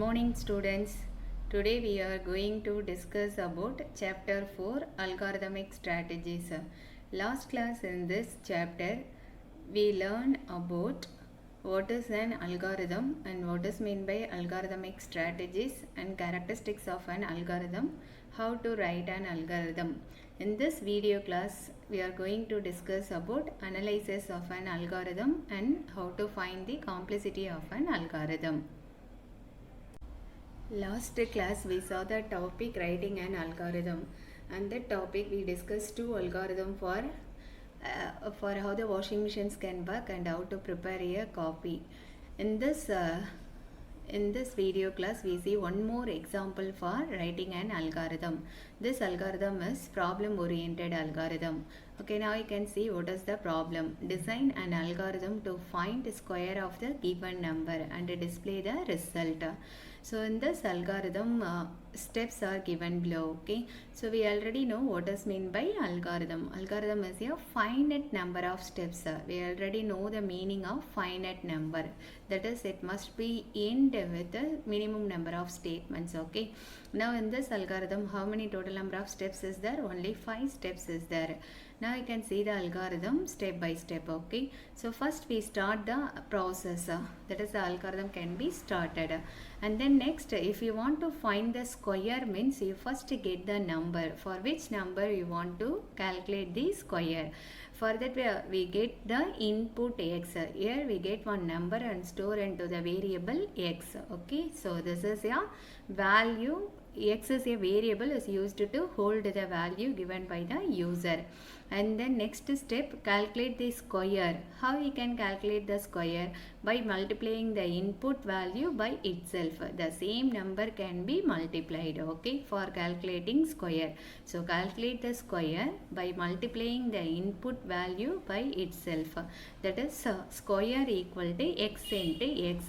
morning students. Today we are going to discuss about chapter 4 algorithmic strategies. Last class in this chapter we learned about what is an algorithm and what is meant by algorithmic strategies and characteristics of an algorithm, how to write an algorithm. In this video class we are going to discuss about analysis of an algorithm and how to find the complexity of an algorithm. Last class we saw the topic writing an algorithm, and that topic we discussed two algorithm for how the washing machines can work and how to prepare a coffee. In this video class we see one more example for writing an algorithm. This algorithm is problem oriented algorithm. Okay, now you can see what is the problem. Design an algorithm to find square of the given number and display the result. So in this algorithm steps are given below. Okay, so we already know what is meant by algorithm. Algorithm is a finite number of steps. We already know the meaning of finite number, that is it must be end with a minimum number of statements. Okay, now in this algorithm how many total number of steps is there? Only 5 steps is there. Now you can see the algorithm step by step. Okay, so first we start the process, that is the algorithm can be started, and then next if you want to find the square means you first get the number for which number you want to calculate the square. For that we get the input x. Here we get one number and store into the variable x. Okay, so this is a value. X is a variable is used to hold the value given by the user. And then next step, calculate the square. How we can calculate the square? By multiplying the input value by itself. The same number can be multiplied, okay, for calculating square. So calculate the square by multiplying the input value by itself. That is square equal to x into x.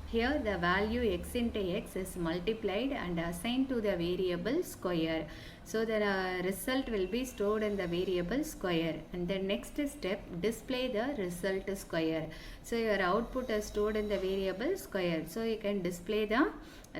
Here the value x into x is multiplied and assigned to the variable square. So the result will be stored in the variable square. And the next step, display the result square. So your output is stored in the variable square. So you can display the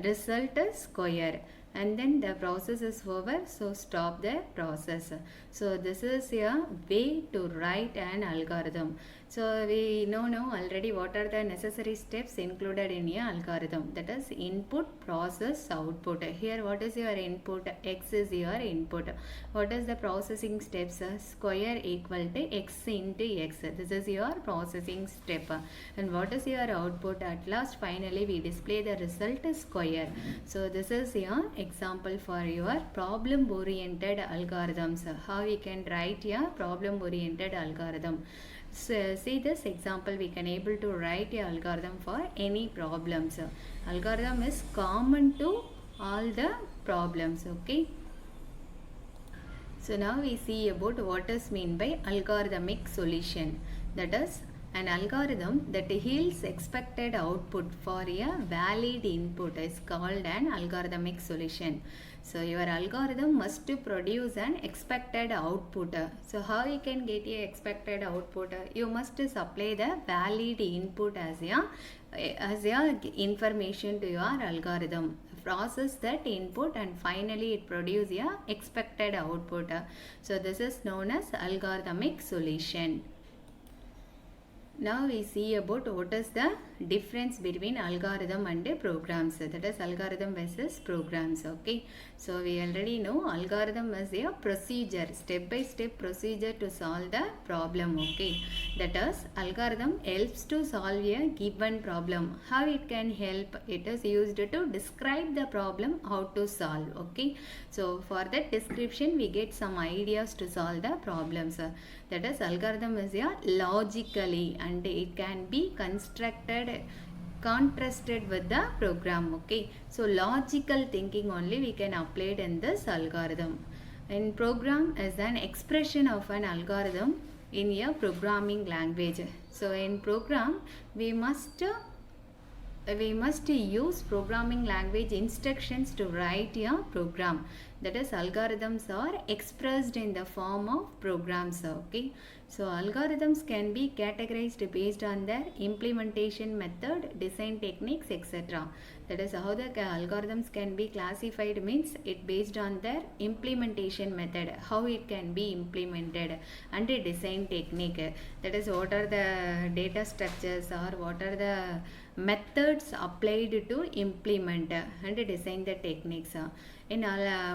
result square. And then the process is over, so stop the process. So this is a way to write an algorithm. So we know now already what are the necessary steps included in a algorithm, that is input, process, output. Here what is your input? X is your input. What is the processing steps? Square equal to x into x. This is your processing step. And what is your output? At last finally we display the result square. So this is your example for your problem oriented algorithms. How we can write a problem oriented algorithm. So see this example, we can able to write a algorithm for any problems. Algorithm is common to all the problems. Okay, so now we see about what is meant by algorithmic solution. That is an algorithm that yields expected output for a valid input is called an algorithmic solution. So your algorithm must produce an expected output. So how you can get a expected output? You must supply the valid input as a information to your algorithm. Process that input and finally it produces a expected output. So this is known as algorithmic solution. Now we see about what is the difference between algorithm and programs, that is algorithm versus programs. Okay, so we already know algorithm is a procedure, step by step procedure to solve the problem. Okay, that is algorithm helps to solve a given problem. How it can help? It is used to describe the problem how to solve. Okay, so for that description we get some ideas to solve the problems. That is algorithm is a logically and it can be constructed contrasted with the program. Okay, so logical thinking only we can apply it in this algorithm. And program is an expression of an algorithm in a programming language. So in program we must we must use programming language instructions to write a program. That is, algorithms are expressed in the form of programs. Okay, so algorithms can be categorized based on their implementation method, design techniques, etc. That is how the algorithms can be classified, means it based on their implementation method, how it can be implemented, and a design technique. That is, what are the data structures or what are the methods applied to implement and design the techniques. In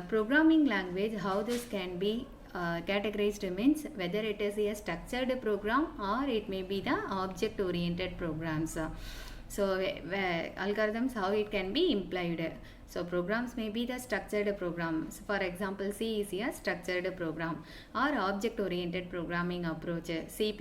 programming language, how this can be categorized means whether it is a structured program or it may be the object oriented programs. So algorithms, how it can be implied. So programs may be the structured programs. For example, C is a structured program or object oriented programming approach. C++,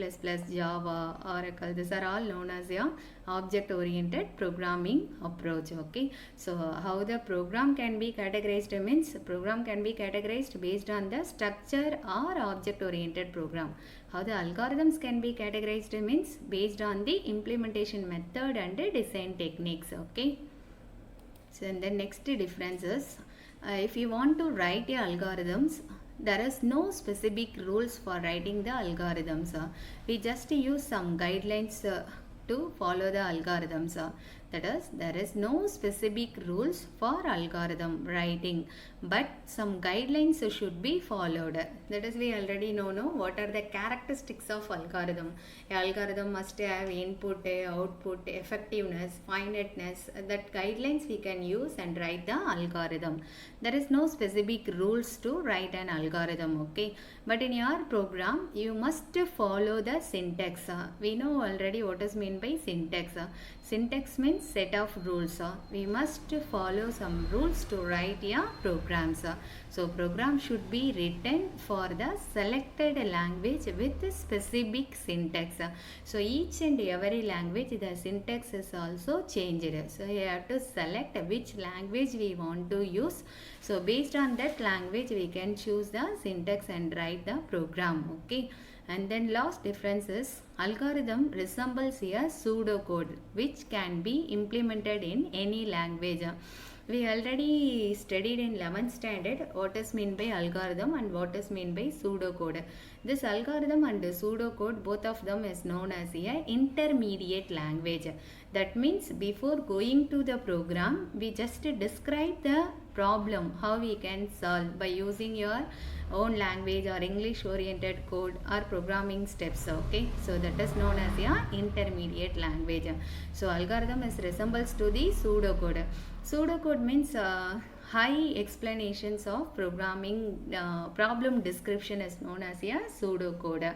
Java, Oracle, these are all known as a object oriented programming approach. Okay, so how the program can be categorized means program can be categorized based on the structure or object oriented program. How the algorithms can be categorized means based on the implementation method and design techniques. Okay, so and the next difference is if you want to write your algorithms, there is no specific rules for writing the algorithms. We just use some guidelines to follow the algorithms. That is, there is no specific rules for algorithm writing, but some guidelines should be followed. That is, we already know what are the characteristics of algorithm. Algorithm must have input, output, effectiveness, finiteness. That guidelines we can use and write the algorithm. There is no specific rules to write an algorithm. Okay, but in your program you must follow the syntax. We know already what is meant by syntax. Syntax means set of rules. We must follow some rules to write your programs. So program should be written for the selected language with specific syntax. So each and every language the syntax is also changed. So you have to select which language we want to use. So based on that language we can choose the syntax and write the program. Okay. And then last difference is algorithm resembles a pseudocode which can be implemented in any language. We already studied in 11th standard what is meant by algorithm and what is meant by pseudocode. This algorithm and pseudocode, both of them is known as a intermediate language. That means before going to the program, we just describe the problem, how we can solve by using your own language or English oriented code or programming steps. Okay, so that is known as a intermediate language. So algorithm is resembles to the pseudocode. Pseudocode means high explanations of programming problem description is known as a pseudocode.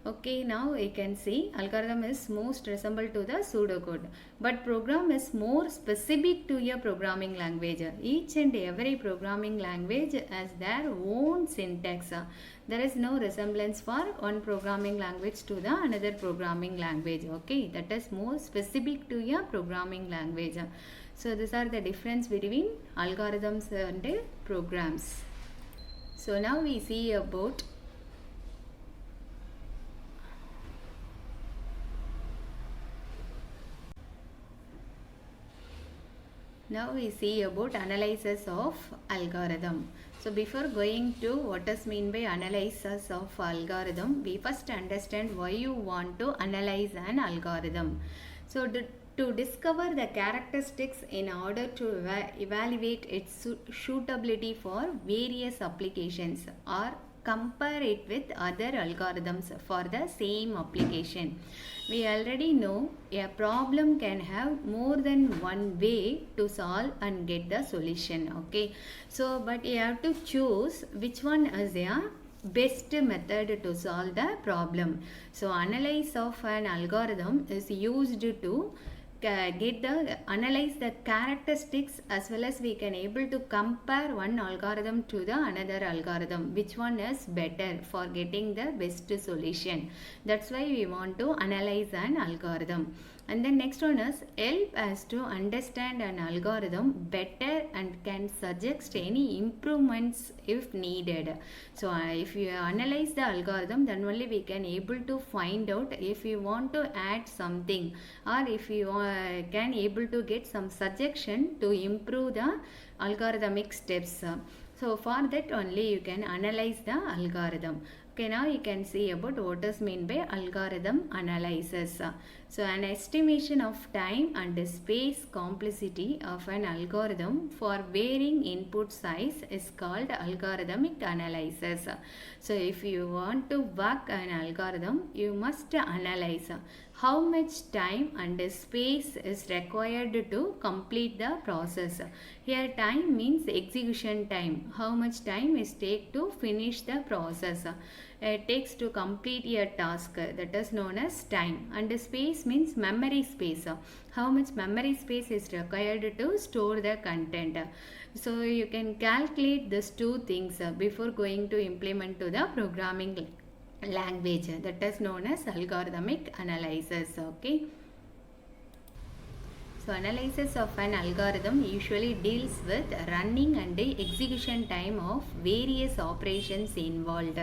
Okay, now we can see algorithm is most resemble to the pseudocode, but program is more specific to a programming language. Each and every programming language has their own syntax. There is no resemblance for one programming language to the another programming language. Okay, that is more specific to a programming language. So these are the difference between algorithms and programs. So now we see about now we see about analysis of algorithm. So before going to what is mean by analysis of algorithm, we first understand why you want to analyze an algorithm. So to discover the characteristics in order to evaluate its suitability for various applications or compare it with other algorithms for the same application. We already know a problem can have more than one way to solve and get the solution. Okay, so but you have to choose which one is a best method to solve the problem. So analysis of an algorithm is used to analyze the characteristics, as well as we can able to compare one algorithm to the another algorithm, which one is better for getting the best solution. That's why we want to analyze an algorithm. And then next one is help us to understand an algorithm better and can suggest any improvements if needed. So if you analyze the algorithm, then only we can able to find out if you want to add something, or if you can able to get some suggestion to improve the algorithmic steps. So for that only you can analyze the algorithm. Okay, now you can see about what is meant by algorithm analysis. So an estimation of time and space complexity of an algorithm for varying input size is called algorithmic analysis. So if you want to work an algorithm, you must analyze how much time and space is required to complete the process. Here time means execution time. How much time is take to finish the process. It takes to complete a task, that is known as time. And space means memory space. How much memory space is required to store the content. So you can calculate these two things before going to implement to the programming language, that is known as algorithmic analysis. Okay. So analysis of an algorithm usually deals with running and execution time of various operations involved.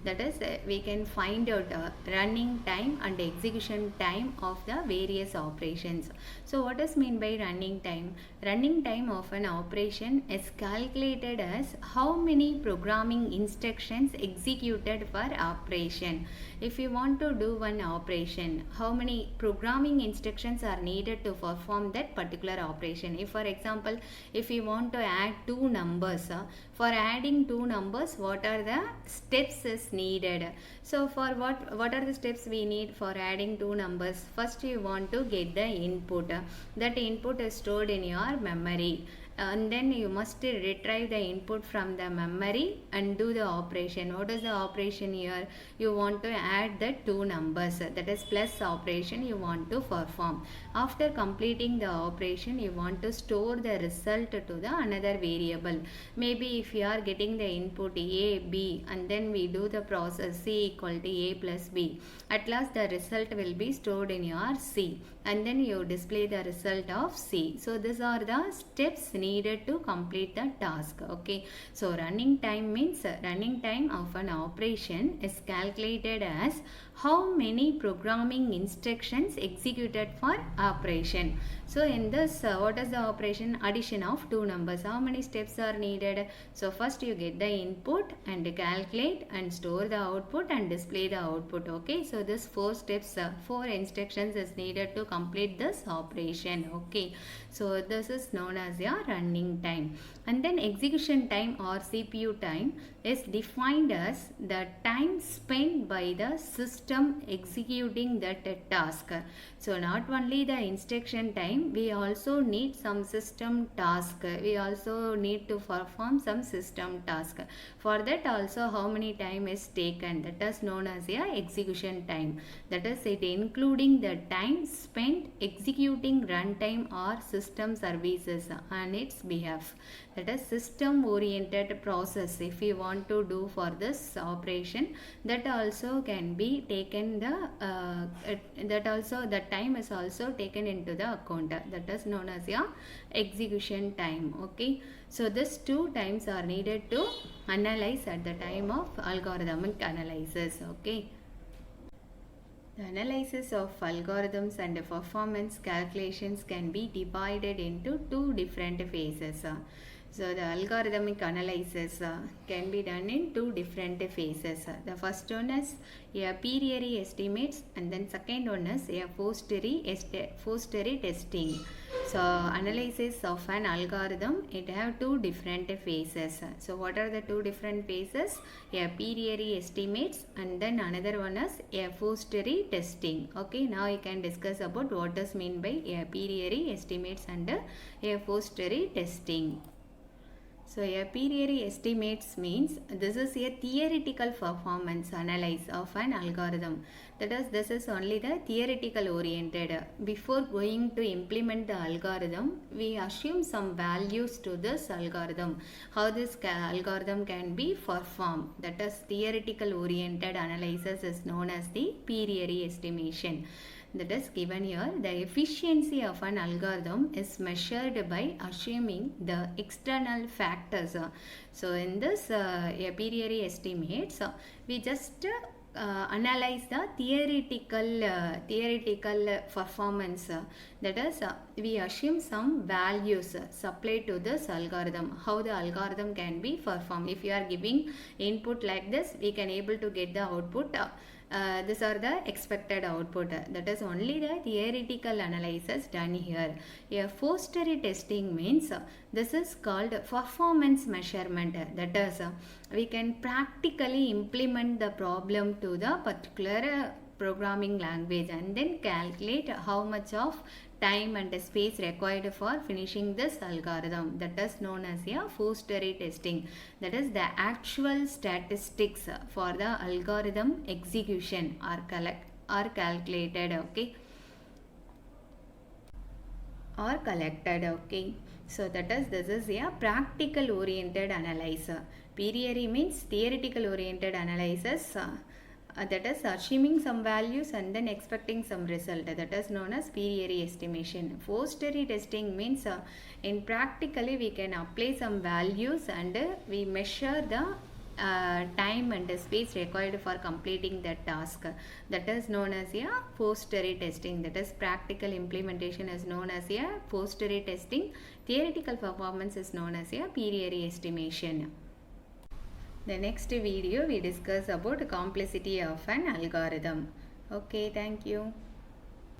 That is, we can find out running time and execution time of the various operations. So what is mean by running time? Running time of an operation is calculated as how many programming instructions executed for operation. If you want to do one operation, how many programming instructions are needed to perform that particular operation? If for example, if you want to add two numbers, for adding two numbers, what are the steps is needed? So for what are the steps we need for adding two numbers? First you want to get the input. That input is stored in your memory, and then you must retrieve the input from the memory and do the operation. What is the operation here? You want to add the two numbers, that is plus operation you want to perform. After completing the operation, you want to store the result to the another variable. Maybe if you are getting the input a, b, and then we do the process c equal to a plus b, at last the result will be stored in your c, and then you display the result of c. So these are the steps needed to complete the task. Okay, so running time means running time of an operation is calculated as how many programming instructions executed for operation. So in this, what is the operation? Addition of two numbers. How many steps are needed? So first you get the input and calculate and store the output and display the output. Okay, so this four steps, four instructions is needed to complete this operation. Okay, so this is known as your running time. And then execution time or CPU time is defined as the time spent by the system executing that task. So not only the instruction time, we also need some system task. We also need to perform some system task. For that also how many time is taken, that is known as your execution time. That is it including the time spent executing runtime or system services on its behalf. That is system oriented process. If you want to do for this operation, that also can be taken that also the time is also taken into the account. That is known as your execution time. Okay, so these two times are needed to analyze at the time of algorithmic analysis. Okay. The analysis of algorithms and performance calculations can be divided into two different phases. So the algorithmic analysis can be done in two different phases. The first one is a priori estimates, and then second one is a posteriori testing. So analysis of an algorithm, it have two different phases. So what are the two different phases? A priori estimates, and then another one is a posteriori testing. Okay, now you can discuss about what is mean by a priori estimates and a posteriori testing. So a priori estimates means this is a theoretical performance analysis of an algorithm. That is, this is only the theoretical oriented. Before going to implement the algorithm, we assume some values to this algorithm, how this algorithm can be performed. That is, theoretical oriented analysis is known as the priori estimation. that is given here. The efficiency of an algorithm is measured by assuming the external factors. So in this a priori estimates, we just analyze the theoretical performance. That is, we assume some values supplied to this algorithm, how the algorithm can be performed. If you are giving input like this, we can able to get the output. These are the expected output. That is only the theoretical analysis done here. A forestry testing means this is called performance measurement. That is, we can practically implement the problem to the particular programming language and then calculate how much of time and space required for finishing this algorithm. That is known as a forestry testing. That is, the actual statistics for the algorithm execution are calculated, okay, or collected, okay. So that is, this is a practical oriented analysis. Priori means theoretical oriented analysis. That is assuming some values and then expecting some result. That is known as priori estimation. Forestry testing means in practically we can apply some values and we measure the time and space required for completing that task. That is known as a forestry testing. That is, practical implementation is known as a forestry testing. Theoretical performance is known as a priori estimation. The next video we discuss about complexity of an algorithm. Okay, thank you.